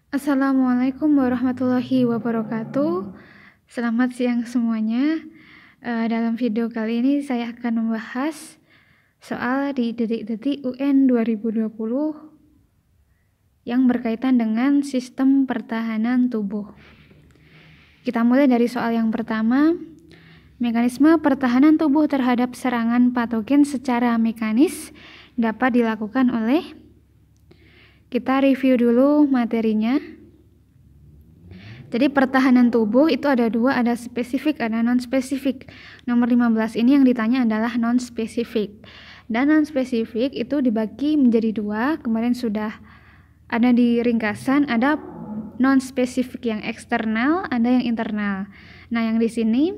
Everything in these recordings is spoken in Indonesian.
Assalamualaikum warahmatullahi wabarakatuh. Selamat siang semuanya. Dalam video kali ini saya akan membahas soal di detik-detik UN 2020 yang berkaitan dengan sistem pertahanan tubuh. Kita mulai dari soal yang pertama. Mekanisme pertahanan tubuh terhadap serangan patogen secara mekanis dapat dilakukan oleh. Kita review dulu materinya. Jadi pertahanan tubuh itu ada dua, ada spesifik, ada non-spesifik. Nomor 15 ini yang ditanya adalah non-spesifik. Dan non-spesifik itu dibagi menjadi dua, kemarin sudah ada di ringkasan, ada non-spesifik yang eksternal, ada yang internal. Nah, yang di sini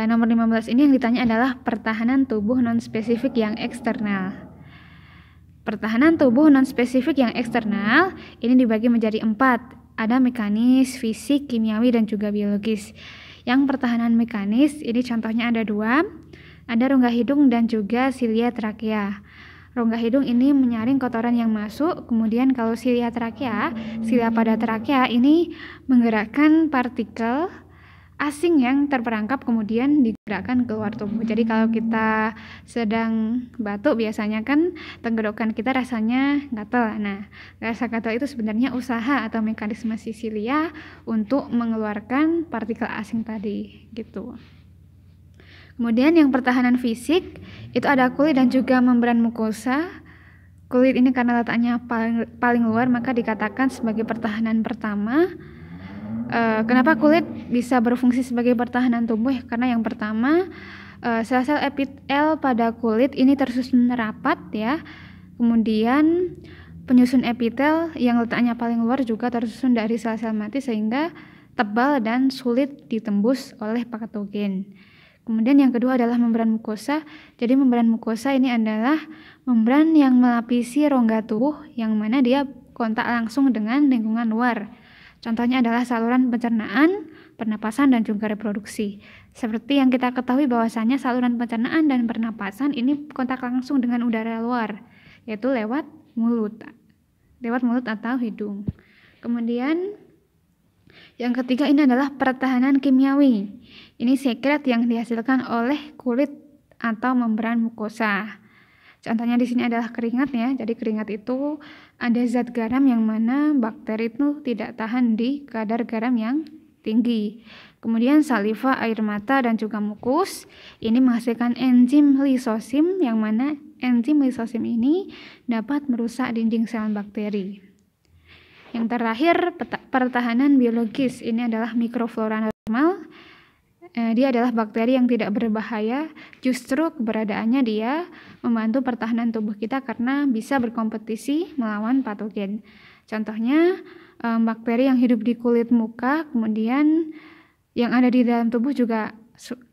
nomor 15 ini yang ditanya adalah pertahanan tubuh non-spesifik yang eksternal. Pertahanan tubuh non-spesifik yang eksternal ini dibagi menjadi 4. Ada mekanis, fisik, kimiawi, dan juga biologis. Yang pertahanan mekanis ini contohnya ada 2. Ada rongga hidung dan juga silia trakea. Rongga hidung ini menyaring kotoran yang masuk, kemudian kalau silia trakea, silia pada trakea ini menggerakkan partikel asing yang terperangkap kemudian digerakkan keluar tubuh. Jadi kalau kita sedang batuk biasanya kan tenggorokan kita rasanya gatal. Nah, rasa gatal itu sebenarnya usaha atau mekanisme si silia untuk mengeluarkan partikel asing tadi gitu. Kemudian yang pertahanan fisik itu ada kulit dan juga membran mukosa. Kulit ini karena letaknya paling luar maka dikatakan sebagai pertahanan pertama. Kenapa kulit bisa berfungsi sebagai pertahanan tubuh? Karena yang pertama, sel-sel epitel pada kulit ini tersusun rapat ya. Kemudian penyusun epitel yang letaknya paling luar juga tersusun dari sel-sel mati sehingga tebal dan sulit ditembus oleh patogen. Kemudian yang kedua adalah membran mukosa. Jadi membran mukosa ini adalah membran yang melapisi rongga tubuh yang mana dia kontak langsung dengan lingkungan luar. Contohnya adalah saluran pencernaan, pernapasan, dan juga reproduksi. Seperti yang kita ketahui bahwasanya saluran pencernaan dan pernapasan ini kontak langsung dengan udara luar, yaitu lewat mulut atau hidung. Kemudian yang ketiga ini adalah pertahanan kimiawi. Ini sekret yang dihasilkan oleh kulit atau membran mukosa. Contohnya di sini adalah keringat ya. Jadi keringat itu ada zat garam yang mana bakteri itu tidak tahan di kadar garam yang tinggi. Kemudian saliva, air mata, dan juga mukus ini menghasilkan enzim lisosim yang mana enzim lisosim ini dapat merusak dinding sel bakteri. Yang terakhir pertahanan biologis ini adalah mikroflora normal. Dia adalah bakteri yang tidak berbahaya, justru keberadaannya dia membantu pertahanan tubuh kita karena bisa berkompetisi melawan patogen. Contohnya bakteri yang hidup di kulit muka, kemudian yang ada di dalam tubuh juga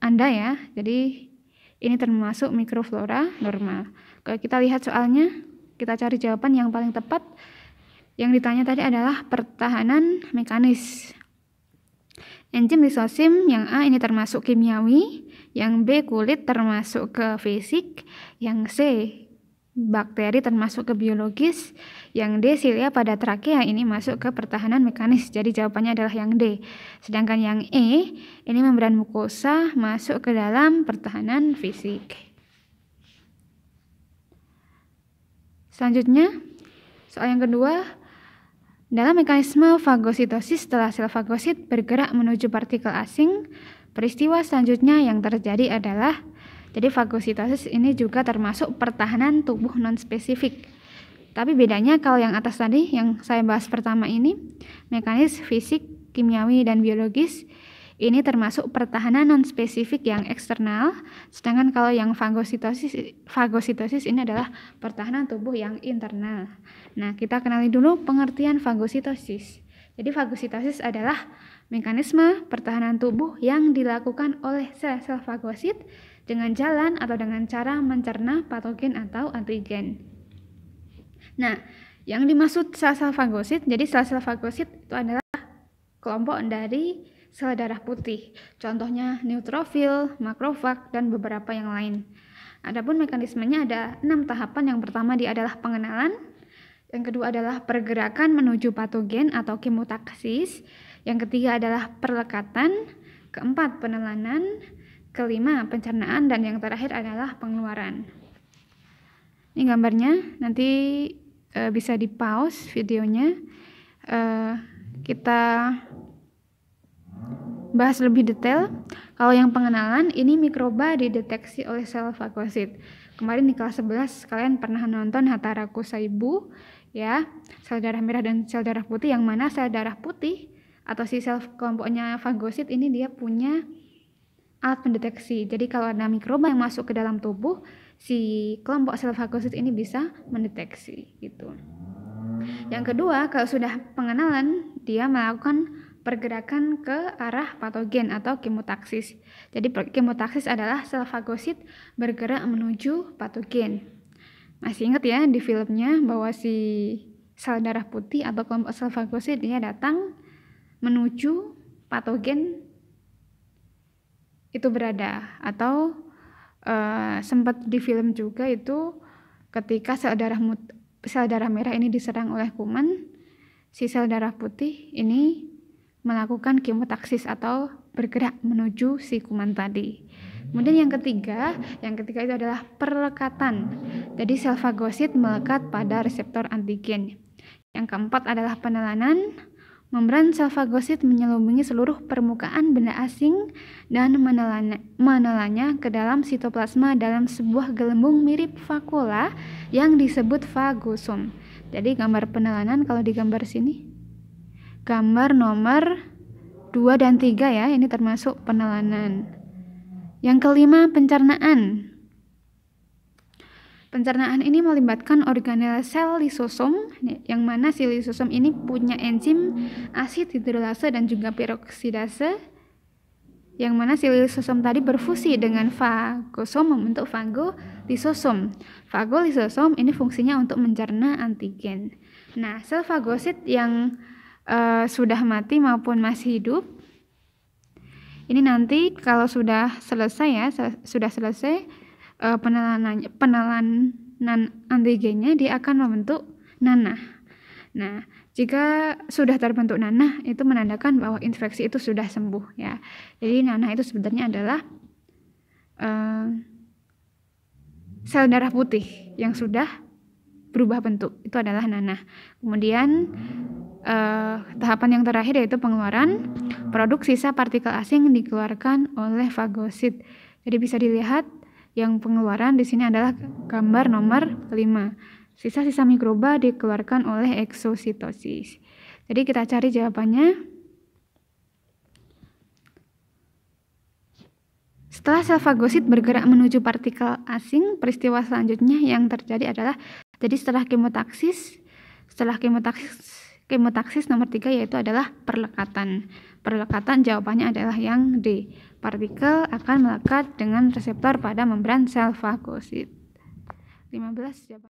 ada ya. Jadi ini termasuk mikroflora normal. Kalau kita lihat soalnya, kita cari jawaban yang paling tepat. Yang ditanya tadi adalah pertahanan mekanis. Enzim lisosim yang A ini termasuk kimiawi, yang B kulit termasuk ke fisik, yang C bakteri termasuk ke biologis, yang D silia pada trakea ini masuk ke pertahanan mekanis. Jadi jawabannya adalah yang D. Sedangkan yang E ini membran mukosa masuk ke dalam pertahanan fisik. Selanjutnya, soal yang kedua. Dalam mekanisme fagositosis, setelah sel fagosit bergerak menuju partikel asing, peristiwa selanjutnya yang terjadi adalah, jadi fagositosis ini juga termasuk pertahanan tubuh non-spesifik. Tapi bedanya kalau yang atas tadi, yang saya bahas pertama ini, mekanis, fisik, kimiawi, dan biologis, ini termasuk pertahanan non-spesifik yang eksternal, sedangkan kalau yang fagositosis ini adalah pertahanan tubuh yang internal. Nah, kita kenali dulu pengertian fagositosis. Jadi fagositosis adalah mekanisme pertahanan tubuh yang dilakukan oleh sel-sel fagosit dengan jalan atau dengan cara mencerna patogen atau antigen. Nah, yang dimaksud sel-sel fagosit, jadi sel-sel fagosit itu adalah kelompok dari sel darah putih, contohnya neutrofil, makrofag, dan beberapa yang lain. Adapun mekanismenya ada 6 tahapan. Yang pertama dia adalah pengenalan, Yang kedua adalah pergerakan menuju patogen atau kemotaksis. Yang ketiga adalah perlekatan. Keempat, penelanan. Kelima, pencernaan. Dan yang terakhir adalah pengeluaran. Ini gambarnya, nanti bisa di pause videonya. Kita bahas lebih detail. Kalau yang pengenalan, ini mikroba dideteksi oleh sel fagosit. Kemarin di kelas 11 kalian pernah nonton Hataraku Saibu, ya, sel darah merah dan sel darah putih, yang mana sel darah putih atau si sel kelompoknya fagosit ini dia punya alat pendeteksi. Jadi kalau ada mikroba yang masuk ke dalam tubuh, si kelompok sel fagosit ini bisa mendeteksi gitu. Yang kedua, kalau sudah pengenalan, dia melakukan pergerakan ke arah patogen atau kemotaksis. Jadi kemotaksis adalah sel fagosit bergerak menuju patogen. Masih ingat ya di filmnya bahwa si sel darah putih atau kelompok sel fagosit dia datang menuju patogen itu berada, atau sempat di film juga itu ketika sel darah merah ini diserang oleh kuman, si sel darah putih ini melakukan kemotaksis atau bergerak menuju si kuman tadi. Kemudian yang ketiga itu adalah perlekatan. Jadi sel fagosit melekat pada reseptor antigen. Yang keempat adalah penelanan. Membran sel fagosit menyelubungi seluruh permukaan benda asing dan menelannya ke dalam sitoplasma dalam sebuah gelembung mirip vakuola yang disebut fagosom. Jadi gambar penelanan kalau di gambar sini, gambar nomor 2 dan 3 ya, ini termasuk penelanan. Yang kelima, pencernaan. Pencernaan ini melibatkan organel sel lisosom, yang mana si lisosom ini punya enzim asid hidrolase dan juga peroksidase, yang mana si lisosom tadi berfusi dengan fagosom membentuk fagolisosom. Fagolisosom ini fungsinya untuk mencerna antigen. Nah, sel fagosit yang sudah mati maupun masih hidup, ini nanti kalau sudah selesai ya, sudah selesai penelanan antigennya, dia akan membentuk nanah. Nah, jika sudah terbentuk nanah, itu menandakan bahwa infeksi itu sudah sembuh ya. Jadi nanah itu sebenarnya adalah sel darah putih yang sudah berubah bentuk, itu adalah nanah. Kemudian tahapan yang terakhir yaitu pengeluaran. Produk sisa partikel asing dikeluarkan oleh fagosit. Jadi bisa dilihat yang pengeluaran di sini adalah gambar nomor 5. Sisa-sisa mikroba dikeluarkan oleh eksositosis. Jadi kita cari jawabannya. Setelah sel fagosit bergerak menuju partikel asing, peristiwa selanjutnya yang terjadi adalah, jadi setelah kemotaksis nomor 3 yaitu adalah perlekatan. Perlekatan jawabannya adalah yang D. Partikel akan melekat dengan reseptor pada membran sel fagosit. 15 jawaban.